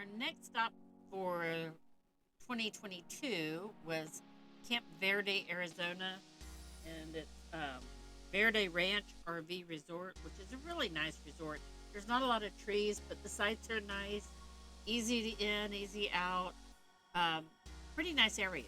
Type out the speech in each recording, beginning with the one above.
Our next stop for 2022 was Camp Verde, Arizona, and it's Verde Ranch RV Resort, which is a really nice resort. There's not a lot of trees, but the sites are nice, easy in, easy out. Um, Pretty nice area.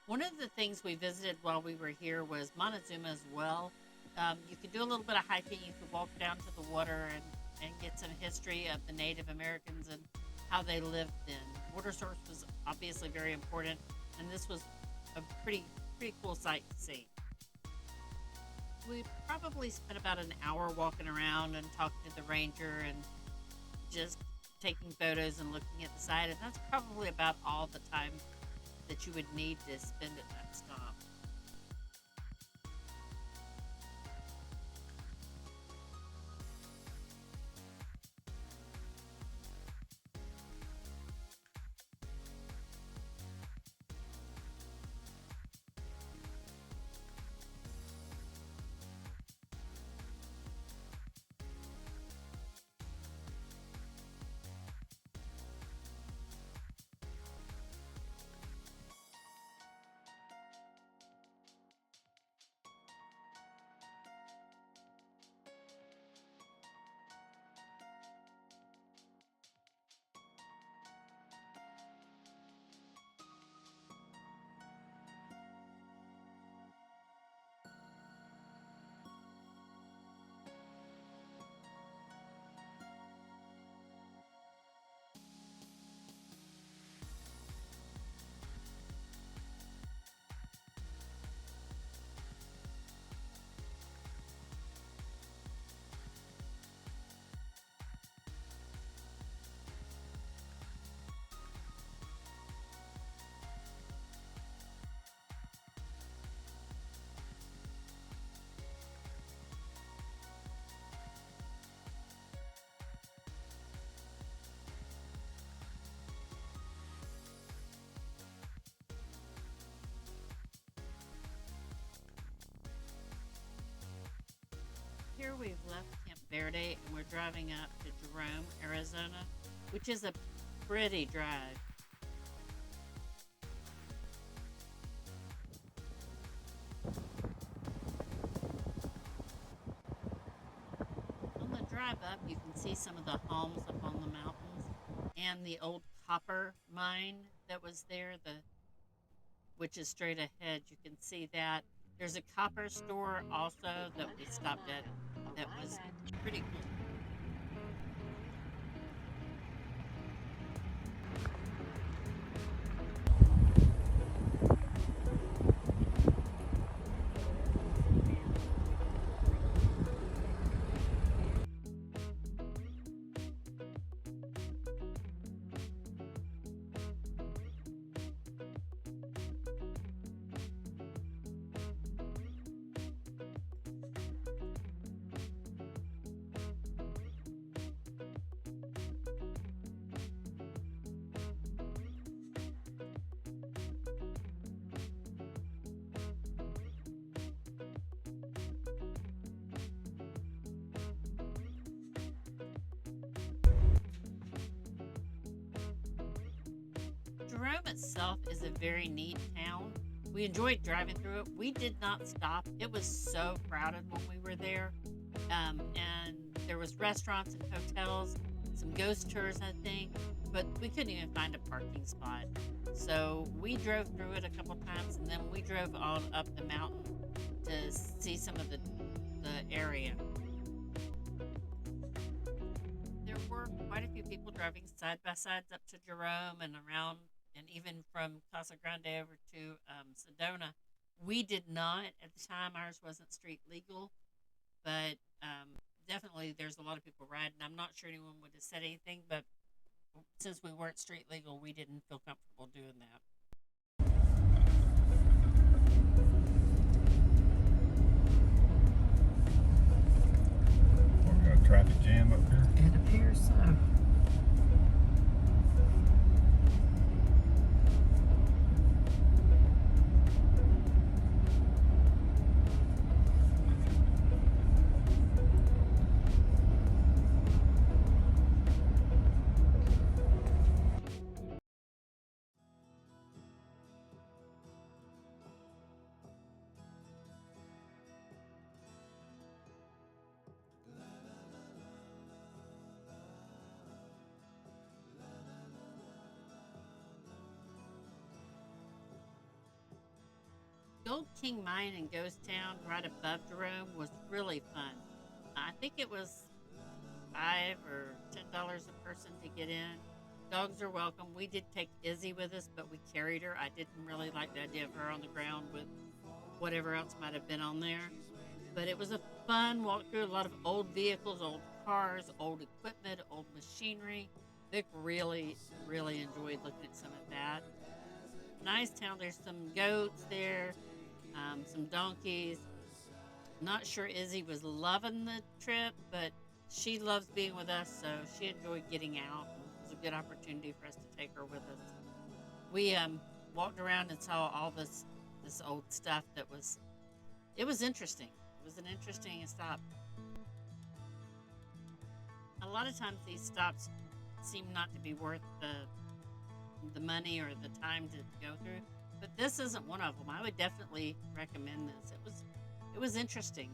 One of the things we visited while we were here was Montezuma as well. You could do a little bit of hiking. You could walk down to the water and get some history of the Native Americans and how they lived then. Water source was obviously very important, and this was a pretty cool sight to see. We probably spent about an hour walking around and talking to the ranger and just taking photos and looking at the site, and that's probably about all the time that you would need to spend at that stop. Here we've left Camp Verde and we're driving up to Jerome, Arizona, which is a pretty drive. On the drive up, you can see some of the homes up on the mountains and the old copper mine that was there, which is straight ahead. You can see that. There's a copper store also that we stopped at that was pretty cool. Jerome itself is a very neat town. We enjoyed driving through it. We did not stop. It was so crowded when we were there. And there was restaurants and hotels, some ghost tours, I think, but we couldn't even find a parking spot. So we drove through it a couple times, and then we drove on up the mountain to see some of the area. There were quite a few people driving side by sides up to Jerome and around, and even from Casa Grande over to Sedona. We did not at the time. Ours wasn't street legal, but definitely there's a lot of people riding. I'm not sure anyone would have said anything, but since we weren't street legal, we didn't feel comfortable doing that. We got a traffic jam up here. It appears so. Gold King Mine in Ghost Town, right above Jerome, was really fun. I think it was $5 or $10 a person to get in. Dogs are welcome. We did take Izzy with us, but we carried her. I didn't really like the idea of her on the ground with whatever else might have been on there. But it was a fun walk through. A lot of old vehicles, old cars, old equipment, old machinery. Vic really, really enjoyed looking at some of that. Nice town. There's some goats there, some donkeys. Not sure Izzy was loving the trip, but she loves being with us, so she enjoyed getting out. It was a good opportunity for us to take her with us. We walked around and saw all this old stuff it was interesting. It was an interesting stop. A lot of times these stops seem not to be worth the money or the time to go through, but this isn't one of them. I would definitely recommend this. It was interesting.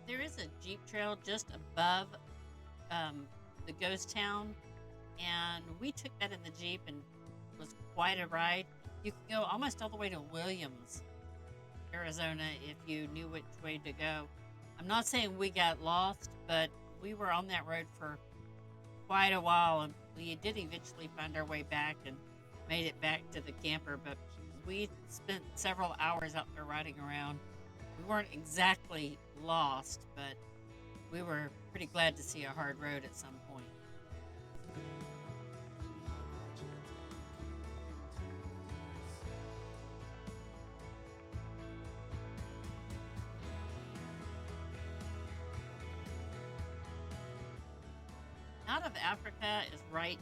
There is a Jeep trail just above the ghost town, and we took that in the Jeep, and it was quite a ride. You can go almost all the way to Williams, Arizona, if you knew which way to go. I'm not saying we got lost, but we were on that road for quite a while, and we did eventually find our way back and made it back to the camper. But we spent several hours out there riding around. We weren't exactly lost, but we were pretty glad to see a hard road at some point. Out of Africa is right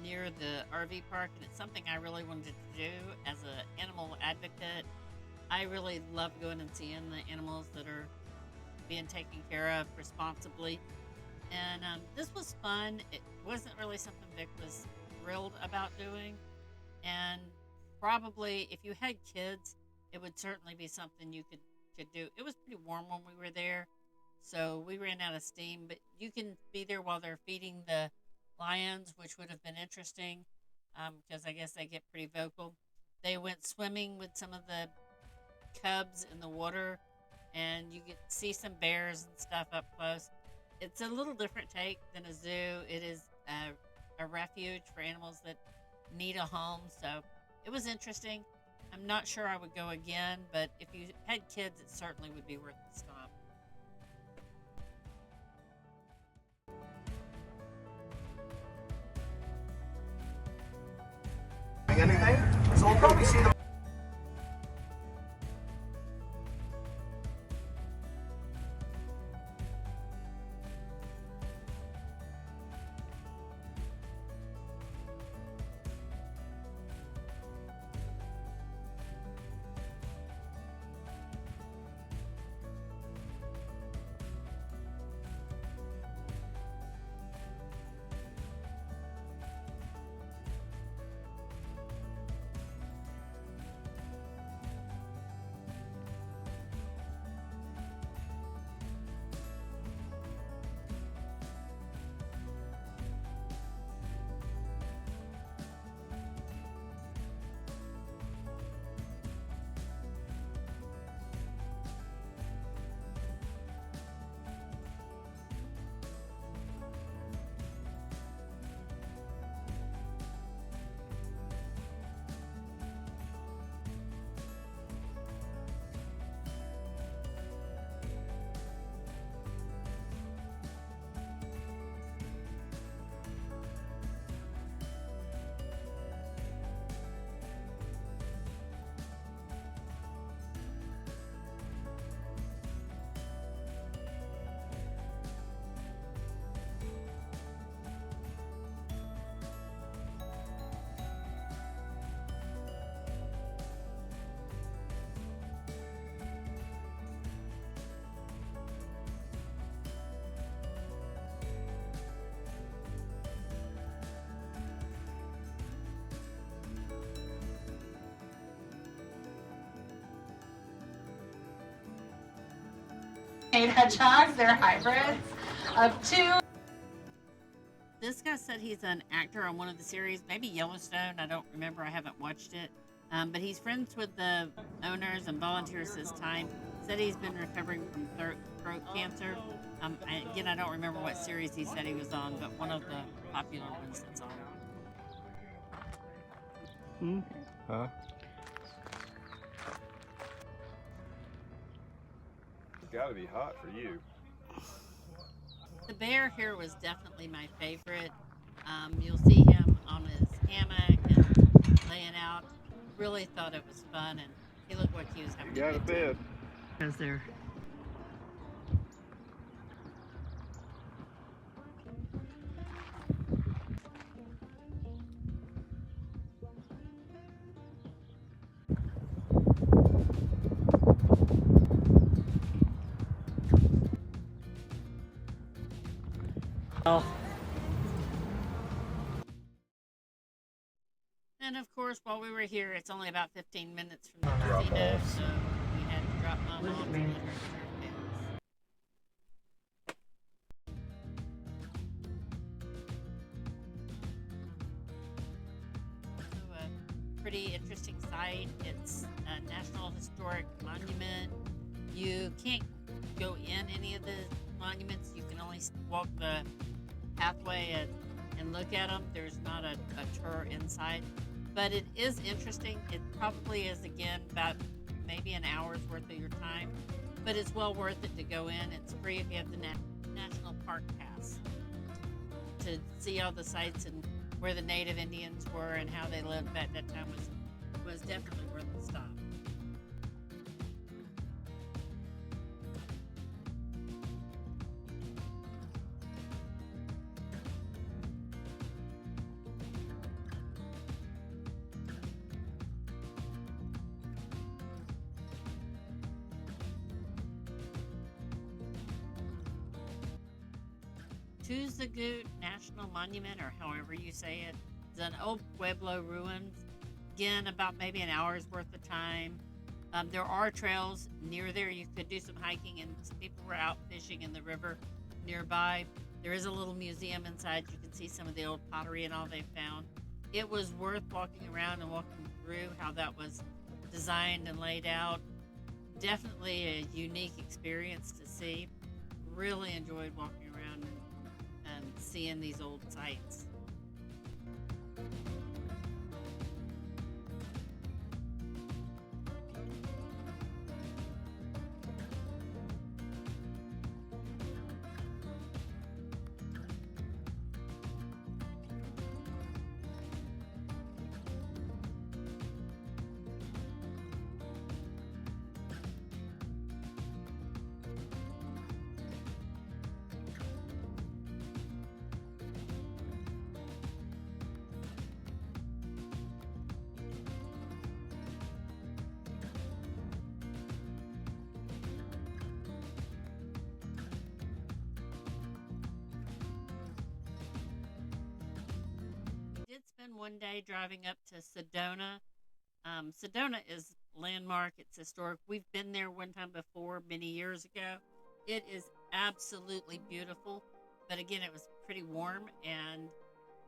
near the RV park, and it's something I really wanted to do as an animal advocate. I really love going and seeing the animals that are being taken care of responsibly. And this was fun. It wasn't really something Vic was thrilled about doing. And probably if you had kids, it would certainly be something you could do. It was pretty warm when we were there, so we ran out of steam. But you can be there while they're feeding the lions, which would have been interesting because I guess they get pretty vocal. They went swimming with some of the cubs in the water, and you get to see some bears and stuff up close. It's a little different take than a zoo. It is a refuge for animals that need a home, so it was interesting. I'm not sure I would go again, but if you had kids, it certainly would be worth the stop. Anything? So we'll probably see them. hedgehogs. They're hybrids of 2. This guy said he's an actor on one of the series, maybe Yellowstone. I don't remember. I haven't watched it. But he's friends with the owners and volunteers this time. Said he's been recovering from throat cancer. Again, I don't remember what series he said he was on, but one of the popular ones that's on. Huh? It's got to be hot for you. The bear here was definitely my favorite. You'll see him on his hammock and laying out. Really thought it was fun, and he looked like he was having You got a bed. Because they're And of course, while we were here, it's only about 15 minutes from the casino, so we had to drop Mom off and let her get her fix. So a pretty interesting site. It's a National Historic Monument. You can't go in any of the monuments. You can only walk the pathway and look at them. There's not a tour inside. But it is interesting. It probably is, again, about maybe an hour's worth of your time. But it's well worth it to go in. It's free if you have the National Park Pass to see all the sites and where the native Indians were and how they lived at that time was definitely worth the stop. Tuzigoot National Monument, or however you say it, is an old Pueblo ruins. Again, about maybe an hour's worth of time. There are trails near there. You could do some hiking, and some people were out fishing in the river nearby. There is a little museum inside. You can see some of the old pottery and all they found. It was worth walking around and walking through how that was designed and laid out. Definitely a unique experience to see. Really enjoyed walking around and seeing these old sites. Did spend one day driving up to Sedona. Sedona is landmark. It's historic. We've been there one time before, many years ago. It is absolutely beautiful, but again, it was pretty warm, and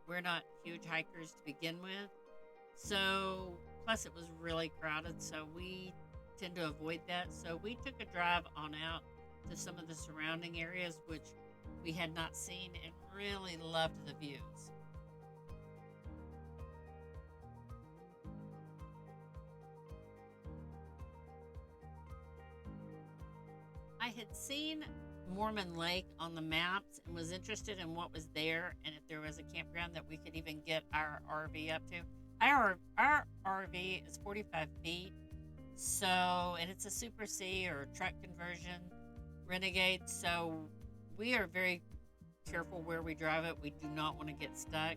we're not huge hikers to begin with. So, plus it was really crowded, so we tend to avoid that. So we took a drive on out to some of the surrounding areas, which we had not seen, and really loved the views. I had seen Mormon Lake on the maps and was interested in what was there and if there was a campground that we could even get our RV up to. Our RV is 45 feet, and it's a Super C or truck conversion Renegade, so we are very careful where we drive it. We do not want to get stuck.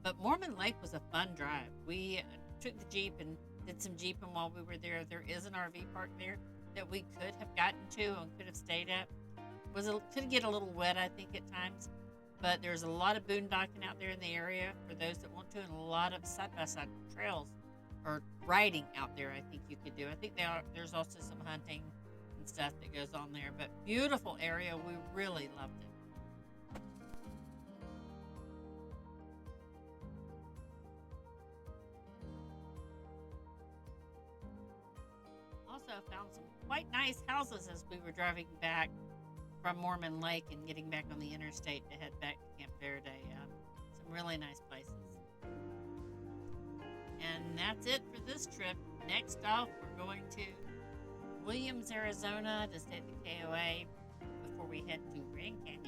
But Mormon Lake was a fun drive. We took the Jeep and did some Jeeping while we were there. There is an RV park there that we could have gotten to and could have stayed at. Could get a little wet, I think, at times, but there's a lot of boondocking out there in the area for those that want to, and a lot of side-by-side trails or riding out there. I think you could do. I think there's also some hunting and stuff that goes on there. But beautiful area. We really loved it. Also found some quite nice houses as we were driving back from Mormon Lake and getting back on the interstate to head back to Camp Verde. Some really nice places. And that's it for this trip. Next off, we're going to Williams, Arizona to stay at the KOA before we head to Grand Canyon.